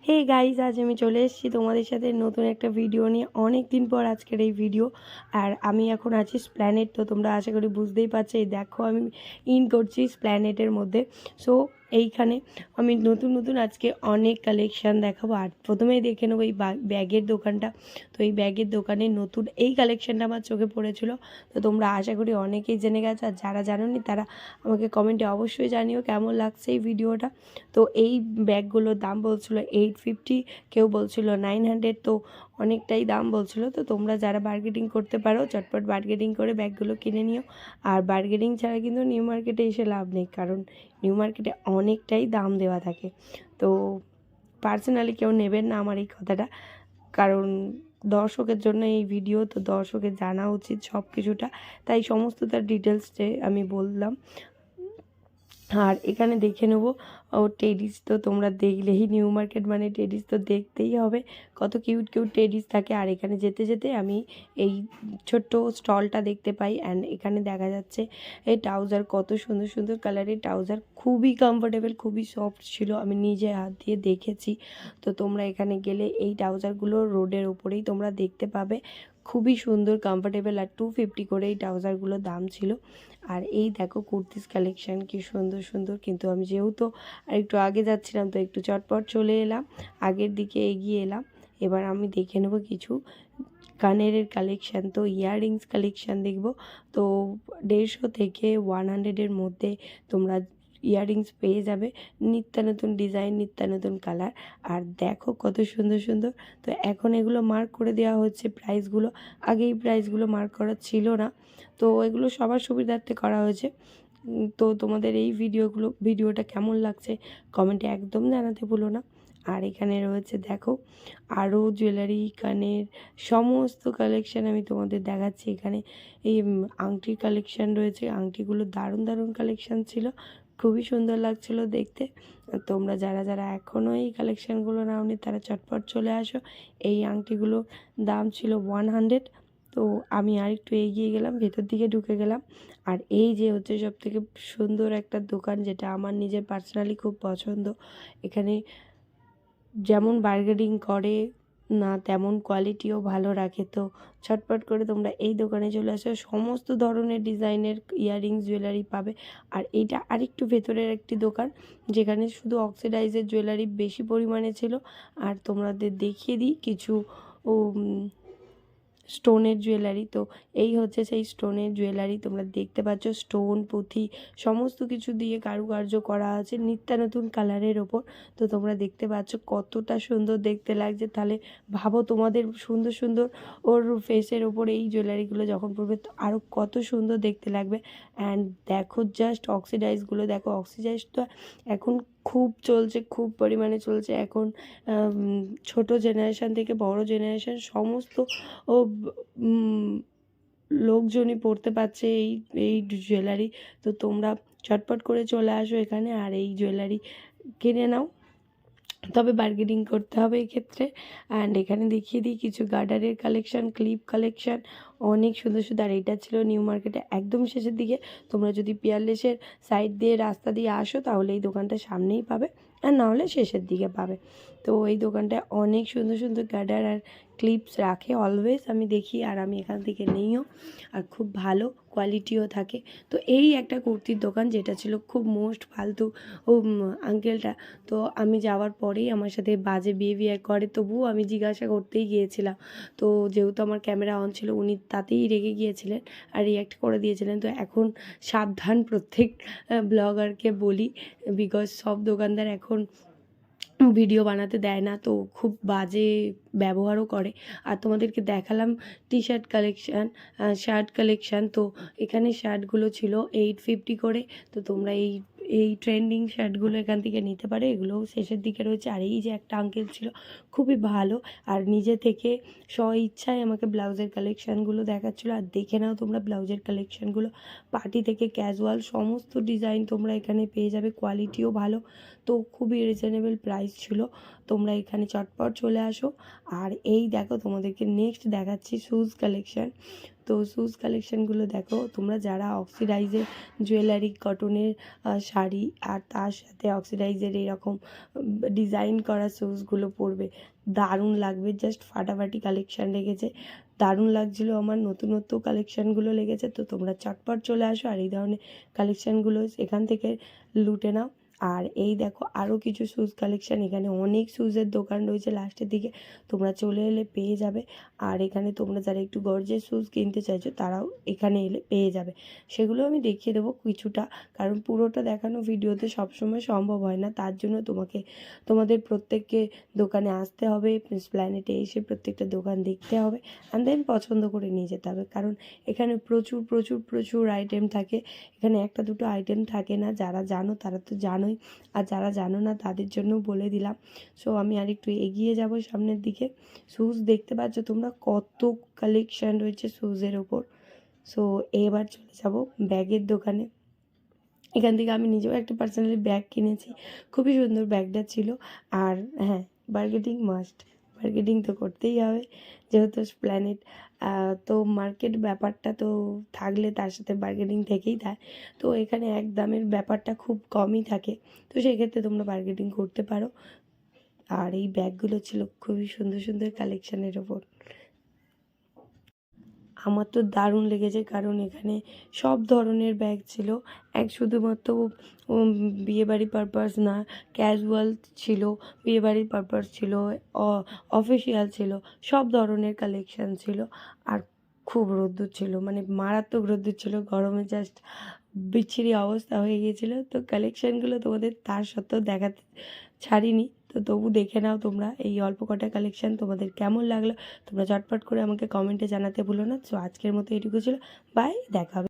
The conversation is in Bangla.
হে গাইজ, আজ আমি চলে এসেছি তোমাদের সাথে নতুন একটা ভিডিও নিয়ে। অনেক দিন পর আজকের এই ভিডিও। আর আমি এখন আছি স্প্ল্যানেট। তো তোমরা আশা করি বুঝতেই পারছো, এই দেখো আমি ইন করছি স্প্ল্যানেটের মধ্যে। সো এইখানে আমি নতুন নতুন আজকে অনেক কালেকশান দেখাবো। আর প্রথমেই দেখে নেবো এই ব্যাগের দোকানটা। তো এই ব্যাগের দোকানে নতুন এই কালেকশানটা আমার চোখে পড়েছিল। তো তোমরা আশা করি অনেকেই জেনে গেছো, আর যারা জানোনি তারা আমাকে কমেন্টে অবশ্যই জানিও কেমন লাগছে এই ভিডিওটা। তো এই ব্যাগগুলোর দাম বলছিল 850, কেউ বলছিল 900। তো অনেকটাই দাম বলছিল। তো তোমরা যারা বার্গেনিং করতে পারো চটপট বার্গেনিং করে ব্যাগগুলো কিনে নিও। আর বার্গেনিং ছাড়া কিন্তু নিউ মার্কেটে এসে লাভ নেই, কারণ নিউ মার্কেটে অনেকটাই দাম দেওয়া থাকে। তো পার্সোনালি কেউ নেবেন না আমার এই কথাটা, কারণ দর্শকের জন্য এই ভিডিও, তো দর্শকের জানা উচিত সব কিছুটা, তাই সমস্ত তার ডিটেলসে আমি বললাম। আর এখানে দেখে নেবো টেডিস। তো তোমরা দেখলেই নিউ মার্কেট মানে টেডিস তো দেখতেই হবে, কত কিউট কিউট টেডিস থাকে। আর এখানে যেতে যেতে আমি এই ছোট্ট স্টলটা দেখতে পাই। অ্যান্ড এখানে দেখা যাচ্ছে এই ট্রাউজার, কত সুন্দর সুন্দর কালারের ট্রাউজার, খুবই কমফোর্টেবল, খুবই সফট ছিল, আমি নিজে হাত দিয়ে দেখেছি। তো তোমরা এখানে গেলে এই ট্রাউজারগুলো রোডের ওপরেই তোমরা দেখতে পাবে, খুবই সুন্দর কমফোর্টেবল। আর 250 করে এই ট্রাউজারগুলোর দাম ছিল। আর এই দেখো কুর্তিস কালেকশান কি সুন্দর সুন্দর। কিন্তু আমি যেহেতু আর একটু আগে যাচ্ছিলাম, তো একটু চটপট চলে এলাম, আগের দিকে এগিয়ে এলাম। এবার আমি দেখে নেব কিছু কানের কালেকশান। তো ইয়াররিংস কালেকশান দেখব। তো 150 থেকে 100-এর মধ্যে তোমরা ইয়াররিংস পেয়ে যাবে, নিত্য নতুন ডিজাইন, নিত্য নতুন কালার। আর দেখো কত সুন্দর সুন্দর। তো এখন এগুলো মার্ক করে দেওয়া হচ্ছে প্রাইসগুলো, আগে এই প্রাইসগুলো মার্ক করা ছিল না। তো এগুলো সবার সুবিধার্থে করা হয়েছে। তো তোমাদের এই ভিডিওটা কেমন লাগছে কমেন্টে একদম জানাতে ভুলো না। আর এখানে রয়েছে দেখো আরও জুয়েলারি, কানের সমস্ত কালেকশান আমি তোমাদের দেখাচ্ছি। এখানে এই আংটির কালেকশান রয়েছে, আংটিগুলো দারুণ দারুণ কালেকশান ছিল, খুবই সুন্দর লাগছিল দেখতে। তোমরা যারা যারা এখনও এই কালেকশানগুলো নাওনি তারা চটপট চলে আসো। এই আংটিগুলোর দাম ছিল 100। তো আমি আরেকটু এগিয়ে গেলাম, ভেতর দিকে ঢুকে গেলাম। আর এই যে হচ্ছে সবথেকে সুন্দর একটা দোকান, যেটা আমার নিজের পার্সোনালি খুব পছন্দ। এখানে যেমন বার্গেনিং করে না, তেমন কোয়ালিটিও ভালো রাখে। তো ছটপট করে তোমরা এই দোকানে চলে আসো, সমস্ত ধরনের ডিজাইনের ইয়াররিংস জুয়েলারি পাবে। আর এইটা আরেকটু ভেতরের একটি দোকান, যেখানে শুধু অক্সিডাইজের জুয়েলারি বেশি পরিমাণে ছিল। আর তোমাদের দেখিয়ে দিই কিছু স্টোনের জুয়েলারি। তো এই হচ্ছে সেই স্টোনের জুয়েলারি, তোমরা দেখতে পাচ্ছ স্টোন, পুঁথি সমস্ত কিছু দিয়ে কারুকার্য করা আছে নিত্য নতুন কালারের ওপর। তো তোমরা দেখতে পাচ্ছ কতটা সুন্দর দেখতে লাগছে। তাহলে ভাবো তোমাদের সুন্দর সুন্দর ওর ফেসের ওপর এই জুয়েলারিগুলো যখন পরবে তো আরও কত সুন্দর দেখতে লাগবে। অ্যান্ড দেখো জাস্ট অক্সিডাইজগুলো দেখো, অক্সিডাইজটা এখন খুব চলছে, খুব পরিমাণে চলছে এখন। ছোট জেনারেশান থেকে বড় জেনারেশান সমস্ত ও লোকজনই পড়তে পারছে এই এই জুয়েলারি। তো তোমরা চটপট করে চলে আসো এখানে আর এই জুয়েলারি কিনে নাও, তবে বার্গেনিং করতে হবে এক্ষেত্রে। অ্যান্ড এখানে দেখিয়ে দিই কিছু গার্ডারের কালেকশান, ক্লিপ কালেকশান, অনেক সুন্দর সুন্দর। আর এটা ছিল নিউ মার্কেটে একদম শেষের দিকে। তোমরা যদি পিয়ারলেসের সাইড দিয়ে রাস্তা দিয়ে আসো তাহলে এই দোকানটা সামনেই পাবে, আর নাহলে শেষের দিকে পাবে। তো এই দোকানটায় অনেক সুন্দর সুন্দর গার্ডার আর ক্লিপস রাখে অলওয়েজ, আমি দেখি আর আমি এখান থেকে নিইও। আর খুব ভালো কোয়ালিটিও থাকে। তো এই একটা কুর্তির দোকান, যেটা ছিল খুব মোস্ট ফালতু আঙ্কেলটা। তো আমি যাওয়ার পরেই আমার সাথে বাজে বিহেভিয়ার করে, তবুও আমি জিজ্ঞাসা করতেই গিয়েছিলাম। তো যেহেতু আমার ক্যামেরা অন ছিল, উনি তাতেই রেগে গিয়েছিলেন আর রিয়্যাক্ট করে দিয়েছিলেন। তো এখন সাবধান প্রত্যেক ব্লগারকে বলি, বিকজ সব দোকানদার এখন ভিডিও বানাতে দেয় না, তো খুব বাজে ব্যবহারও করে। আর তোমাদেরকে দেখালাম T shirt collection, shirt collection. তো এখানে শার্টগুলো ছিল 850 করে। তো তোমরা এই এই ট্রেন্ডিং শার্টগুলো এখান থেকে নিতে পারো, এগুলোও শেষের দিকে রয়েছে। আর এই যে একটা আঙ্কেল ছিল খুবই ভালো, আর নিজে থেকে স্ব ইচ্ছায় আমাকে ব্লাউজের কালেকশানগুলো দেখাচ্ছিলো। আর দেখে নাও তোমরা ব্লাউজের কালেকশানগুলো, পার্টি থেকে ক্যাজুয়াল সমস্ত ডিজাইন তোমরা এখানে পেয়ে যাবে, কোয়ালিটিও ভালো। তো খুবই রিজনেবল প্রাইস ছিল। তোমরা এখানে চটপট চলে আসো। আর এই দেখো তোমাদেরকে নেক্সট দেখাচ্ছি শ্যুজ কালেকশান। তো শ্যুজ কালেকশানগুলো দেখো তোমরা যারা অক্সিডাইজের জুয়েলারি কটনের শাড়ি আর তার সাথে অক্সিডাইজের এরকম ডিজাইন করা শ্যুজগুলো পরবে, দারুণ লাগবে। জাস্ট ফাটাফাটি কালেকশান লেগেছে, দারুণ লাগছিলো আমার। নতুনত্ব কালেকশানগুলো লেগেছে, তো তোমরা চটপট চলে আসো আর এই ধরনের কালেকশানগুলো এখান থেকে লুটে নাও। আর এই দেখো আরও কিছু শ্যুজ কালেকশান, এখানে অনেক শ্যুজের দোকান রয়েছে, লাস্টের দিকে তোমরা চলে এলে পেয়ে যাবে। আর এখানে তোমরা যারা একটু গর্জিয়াস শ্যুজ কিনতে চাইছো তারাও এখানে এলে পেয়ে যাবে। সেগুলো আমি দেখিয়ে দেবো কিছুটা, কারণ পুরোটা দেখানো ভিডিওতে সবসময় সম্ভব হয় না। তার জন্য তোমাদের প্রত্যেককে দোকানে আসতে হবে, এসপ্ল্যানেডে এসে প্রত্যেকটা দোকান দেখতে হবে, অ্যান্ড দেন পছন্দ করে নিয়ে যেতে হবে। কারণ এখানে প্রচুর প্রচুর প্রচুর আইটেম থাকে, এখানে একটা দুটো আইটেম থাকে না। যারা জানো তারা তো জানোই, আর যারা জানো না তাদের জন্য বলে দিলাম। সো আমি আরেকটু এগিয়ে যাব সামনের দিকে। শ্যুজ দেখতে পাচ্ছ তোমরা কত কালেকশান রয়েছে শ্যুজের ওপর। সো এবার চলে যাব ব্যাগের দোকানে। এখান থেকে আমি নিজেও একটা পার্সোনালি ব্যাগ কিনেছি, খুবই সুন্দর ব্যাগটা ছিল। আর হ্যাঁ, বার্গেটিং মাস্ট, বার্গেটিং তো করতেই হবে যেহেতু এসপ্ল্যানেড। তো মার্কেট ব্যাপারটা তো থাকলে তার সাথে বার্গেটিং থেকেই থাকে। তো এখানে এক দামের ব্যাপারটা খুব কমই থাকে, তো সেক্ষেত্রে তোমরা বার্গেটিং করতে পারো। আর এই ব্যাগগুলো ছিল খুবই সুন্দর সুন্দর কালেকশানের ওপর। আমার তো দারুণ লেগেছে, কারণ এখানে সব ধরনের ব্যাগ ছিল। শুধুমাত্র বিয়েবাড়ি পারপাস না, ক্যাজুয়াল ছিল, বিয়েবাড়ির পারপাস ছিল, অফিসিয়াল ছিল, সব ধরনের কালেকশান ছিল। আর খুব রোদ্দুর ছিল, মানে মারাত্মক রোদ্দুর ছিল, গরমে জাস্ট বিচ্ছিরি অবস্থা হয়ে গিয়েছিলো। তো কালেকশানগুলো তোমাদের তার সত্ত্বেও দেখাতে ছাড়িনি, তো তবু দেখে নাও তোমরা এই অল্প কটা কালেকশান। তোমাদের কেমন লাগলো তোমরা চটপট করে আমাকে কমেন্টে জানাতে ভুলো না। সো আজকের মতো এটুকু ছিল, বাই, দেখা হবে।